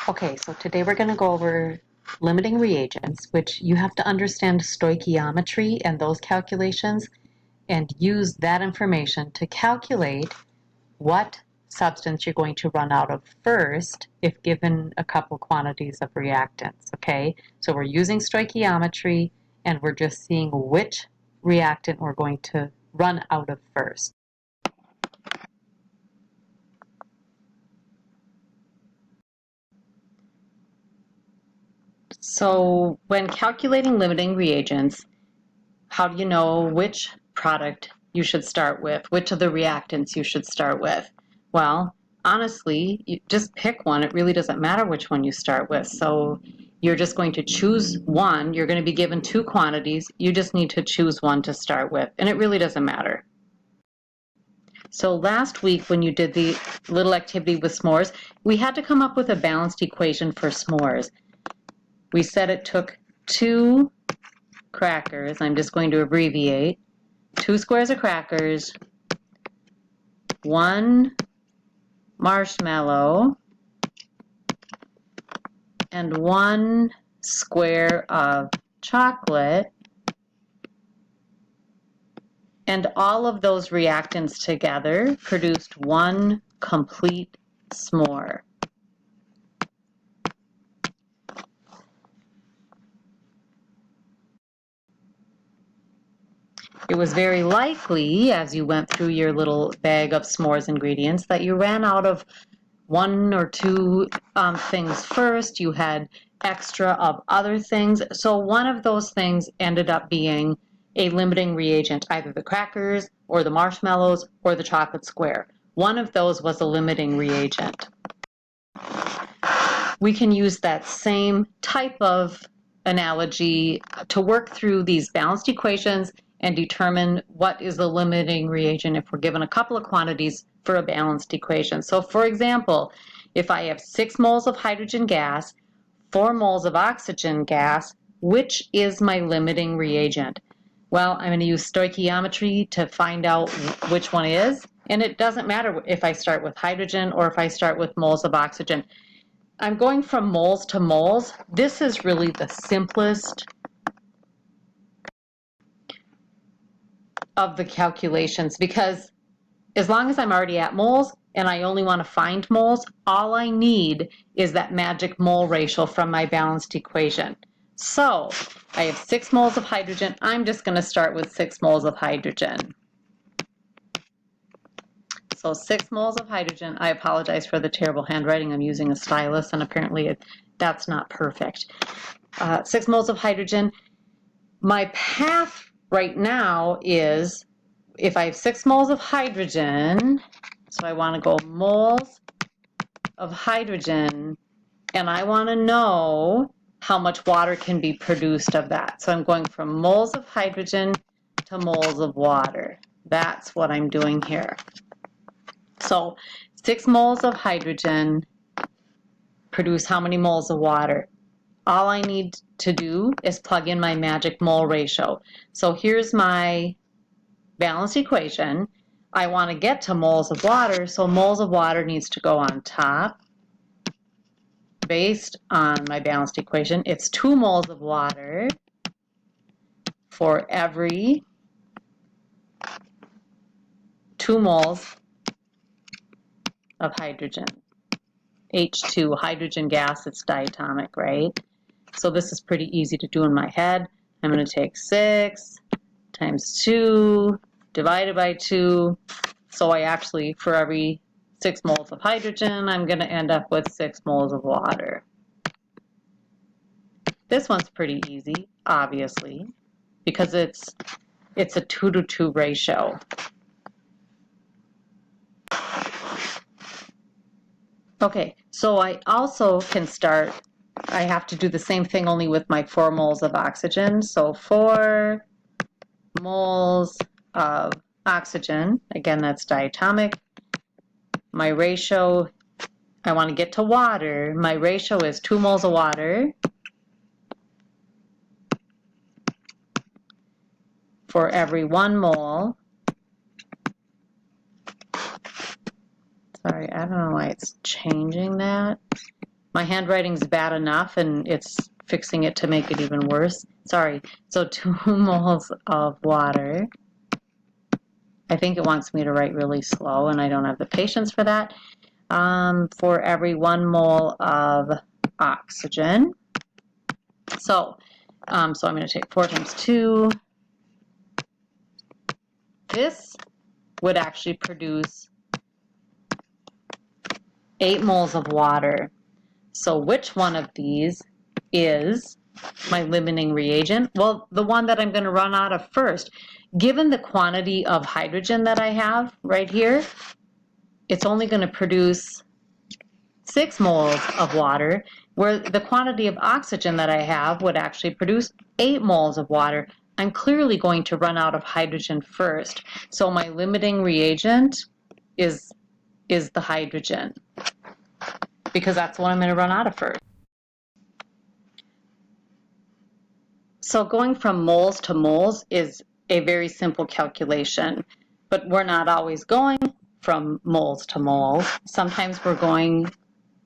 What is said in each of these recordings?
Okay, so today we're going to go over limiting reagents, which you have to understand stoichiometry and those calculations and use that information to calculate what substance you're going to run out of first if given a couple quantities of reactants, okay? So we're using stoichiometry and we're just seeing which reactant we're going to run out of first. So when calculating limiting reagents, how do you know which product you should start with, which of the reactants you should start with? Well, honestly, you just pick one. It really doesn't matter which one you start with. So you're just going to choose one. You're going to be given two quantities. You just need to choose one to start with, and it really doesn't matter. So last week when you did the little activity with s'mores, we had to come up with a balanced equation for s'mores. We said it took 2 crackers, I'm just going to abbreviate, 2 squares of crackers, 1 marshmallow, and 1 square of chocolate, and all of those reactants together produced 1 complete s'more. It was very likely, as you went through your little bag of s'mores ingredients, that you ran out of 1 or 2 things first. You had extra of other things. So one of those things ended up being a limiting reagent, either the crackers or the marshmallows or the chocolate square. One of those was a limiting reagent. We can use that same type of analogy to work through these balanced equations and determine what is the limiting reagent if we're given a couple of quantities for a balanced equation. So for example, if I have 6 moles of hydrogen gas, 4 moles of oxygen gas, which is my limiting reagent? Well, I'm going to use stoichiometry to find out which one is, and it doesn't matter if I start with hydrogen or if I start with moles of oxygen. I'm going from moles to moles. This is really the simplest of the calculations because as long as I'm already at moles and I only want to find moles, all I need is that magic mole ratio from my balanced equation. So I have 6 moles of hydrogen. I'm just going to start with 6 moles of hydrogen. So 6 moles of hydrogen. I apologize for the terrible handwriting. I'm using a stylus and apparently that's not perfect. 6 moles of hydrogen. My path right now is if I have 6 moles of hydrogen, so I want to go moles of hydrogen, and I want to know how much water can be produced of that. So I'm going from moles of hydrogen to moles of water. That's what I'm doing here. So 6 moles of hydrogen produce how many moles of water? All I need to do is plug in my magic mole ratio. So here's my balanced equation. I want to get to moles of water, so moles of water needs to go on top. Based on my balanced equation, it's 2 moles of water for every 2 moles of hydrogen. H2, hydrogen gas, it's diatomic, right? So this is pretty easy to do in my head. I'm going to take 6 times 2 divided by 2. So I actually, for every 6 moles of hydrogen, I'm going to end up with 6 moles of water. This one's pretty easy, obviously, because it's a 2-to-2 ratio. Okay, so I also can start, I have to do the same thing only with my 4 moles of oxygen. So 4 moles of oxygen, again that's diatomic. My ratio, I want to get to water, my ratio is 2 moles of water for every 1 mole. Sorry, I don't know why it's changing that. My handwriting's bad enough and it's fixing it to make it even worse. Sorry. So 2 moles of water. I think it wants me to write really slow and I don't have the patience for that. For every 1 mole of oxygen. So I'm going to take 4 times 2. This would actually produce 8 moles of water. So which one of these is my limiting reagent? Well, the one that I'm going to run out of first. Given the quantity of hydrogen that I have right here, it's only going to produce 6 moles of water, where the quantity of oxygen that I have would actually produce 8 moles of water. I'm clearly going to run out of hydrogen first. So my limiting reagent is the hydrogen, because that's what I'm going to run out of first. So going from moles to moles is a very simple calculation, but we're not always going from moles to moles. Sometimes we're going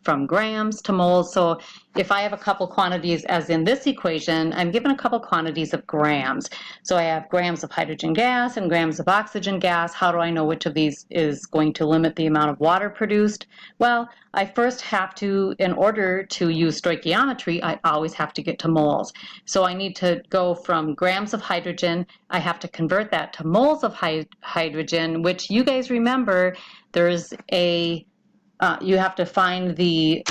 from grams to moles. So if I have a couple quantities, as in this equation, I'm given a couple quantities of grams. So I have grams of hydrogen gas and grams of oxygen gas. How do I know which of these is going to limit the amount of water produced? Well, I first have to, in order to use stoichiometry, I always have to get to moles. So I need to go from grams of hydrogen, I have to convert that to moles of hydrogen, which you guys remember, there's a you have to find the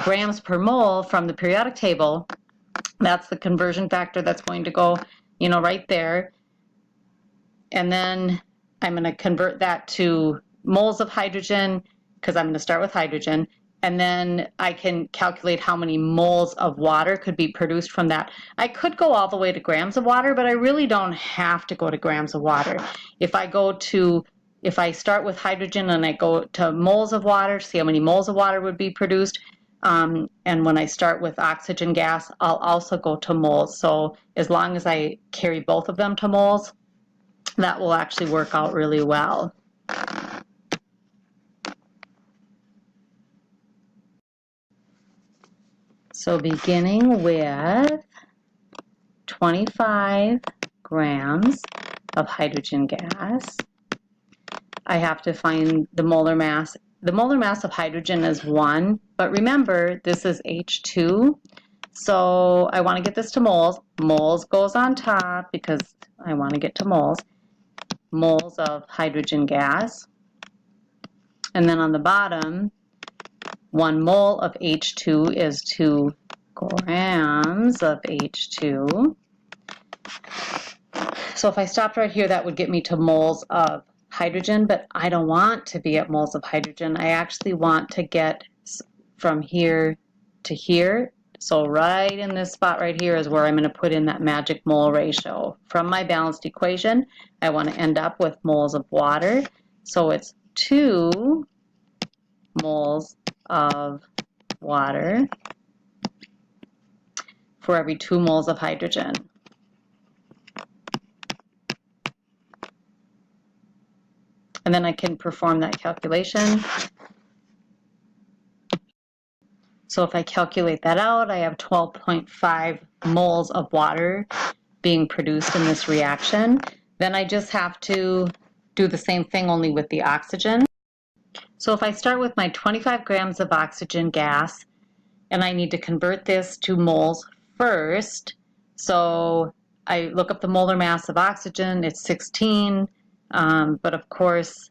grams per mole from the periodic table. That's the conversion factor that's going to go, right there. And then I'm going to convert that to moles of hydrogen, because I'm going to start with hydrogen. And then I can calculate how many moles of water could be produced from that. I could go all the way to grams of water, but I really don't have to go to grams of water. If I start with hydrogen and I go to moles of water, see how many moles of water would be produced. And when I start with oxygen gas, I'll also go to moles. So as long as I carry both of them to moles, that will actually work out really well. So beginning with 25 grams of hydrogen gas, I have to find the molar mass. The molar mass of hydrogen is 1, but remember, this is H2. So I want to get this to moles. Moles goes on top because I want to get to moles. Moles of hydrogen gas. And then on the bottom, 1 mole of H2 is 2 grams of H2. So if I stopped right here, that would get me to moles of hydrogen, but I don't want to be at moles of hydrogen. I actually want to get from here to here. So right in this spot right here is where I'm going to put in that magic mole ratio. From my balanced equation, I want to end up with moles of water. So it's 2 moles of water for every 2 moles of hydrogen. And then I can perform that calculation. So if I calculate that out, I have 12.5 moles of water being produced in this reaction. Then I just have to do the same thing, only with the oxygen. So if I start with my 25 grams of oxygen gas, and I need to convert this to moles first, so I look up the molar mass of oxygen, it's 16, but of course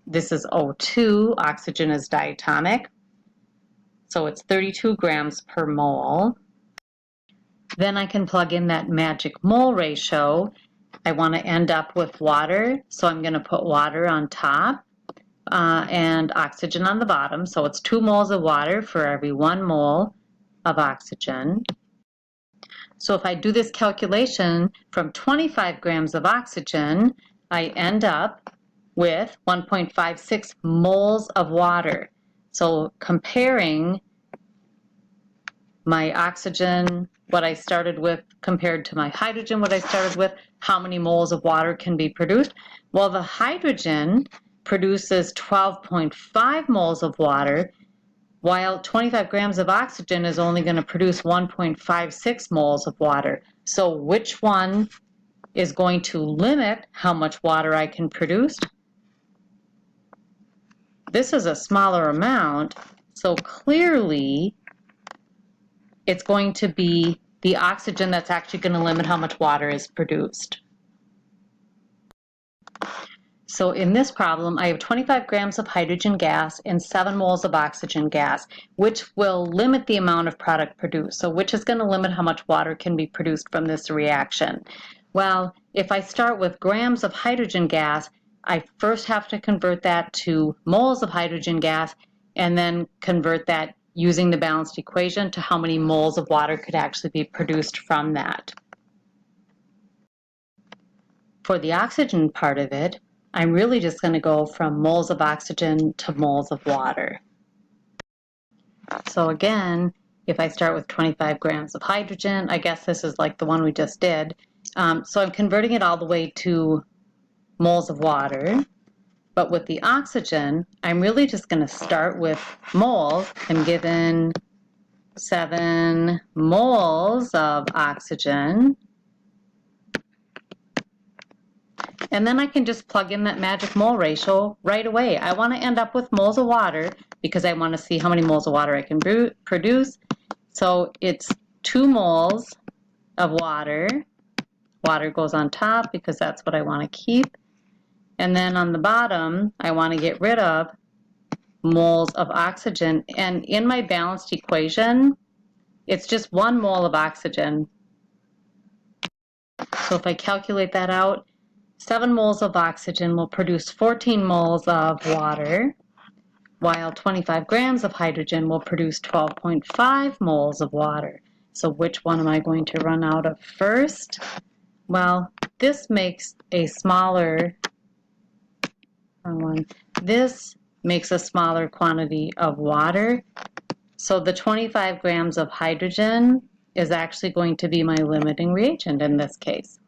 this is O2, oxygen is diatomic, so it's 32 grams per mole. Then I can plug in that magic mole ratio. I want to end up with water, so I'm going to put water on top and oxygen on the bottom. So it's 2 moles of water for every 1 mole of oxygen. So if I do this calculation from 25 grams of oxygen, I end up with 1.56 moles of water. So comparing my oxygen, what I started with, compared to my hydrogen, what I started with, how many moles of water can be produced? Well, the hydrogen produces 12.5 moles of water, while 25 grams of oxygen is only going to produce 1.56 moles of water. So which one is going to limit how much water I can produce? This is a smaller amount, so clearly it's going to be the oxygen that's actually going to limit how much water is produced. So in this problem, I have 25 grams of hydrogen gas and 7 moles of oxygen gas, which will limit the amount of product produced. So which is going to limit how much water can be produced from this reaction? Well, if I start with grams of hydrogen gas, I first have to convert that to moles of hydrogen gas and then convert that using the balanced equation to how many moles of water could actually be produced from that. For the oxygen part of it, I'm really just going to go from moles of oxygen to moles of water. So again, if I start with 25 grams of hydrogen, I guess this is like the one we just did. So I'm converting it all the way to moles of water. But with the oxygen, I'm really just going to start with moles. I'm given 7 moles of oxygen. And then I can just plug in that magic mole ratio right away. I want to end up with moles of water because I want to see how many moles of water I can produce. So it's 2 moles of water. Water goes on top because that's what I want to keep. And then on the bottom, I want to get rid of moles of oxygen. And in my balanced equation, it's just 1 mole of oxygen. So if I calculate that out, 7 moles of oxygen will produce 14 moles of water, while 25 grams of hydrogen will produce 12.5 moles of water. So which one am I going to run out of first? Well, this makes a smaller This makes a smaller quantity of water. So the 25 grams of hydrogen is actually going to be my limiting reagent in this case.